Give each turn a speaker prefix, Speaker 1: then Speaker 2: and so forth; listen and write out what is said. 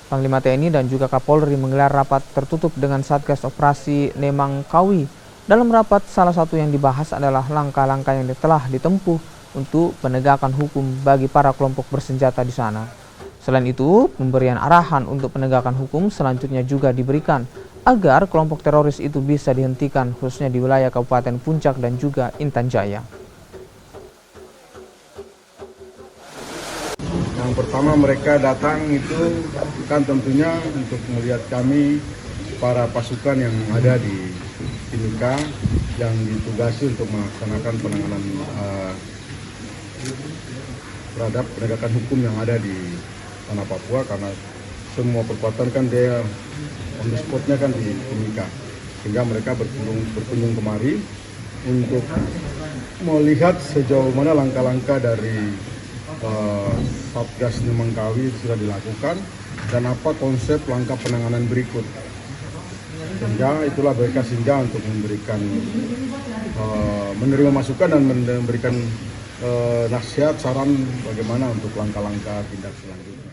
Speaker 1: Panglima TNI dan juga Kapolri menggelar rapat tertutup dengan Satgas Operasi Nemangkawi. Dalam rapat, salah satu yang dibahas adalah langkah-langkah yang telah ditempuh untuk penegakan hukum bagi para kelompok bersenjata di sana. Selain itu, pemberian arahan untuk penegakan hukum selanjutnya juga diberikan agar kelompok teroris itu bisa dihentikan khususnya di wilayah Kabupaten Puncak dan juga Intan Jaya.
Speaker 2: Yang pertama mereka datang itu kan tentunya untuk melihat kami para pasukan yang ada di Timika yang ditugasi untuk melaksanakan penanganan terhadap penegakan hukum yang ada di tanah Papua, karena semua perbuatan kan dia on the spotnya kan di Timika, sehingga mereka berkunjung kemari untuk melihat sejauh mana langkah-langkah dari Satgas Nemangkawi sudah dilakukan dan apa konsep langkah penanganan berikut. Sehingga itulah mereka singgah untuk memberikan menerima masukan dan memberikan nasihat saran bagaimana untuk langkah-langkah tindak selanjutnya.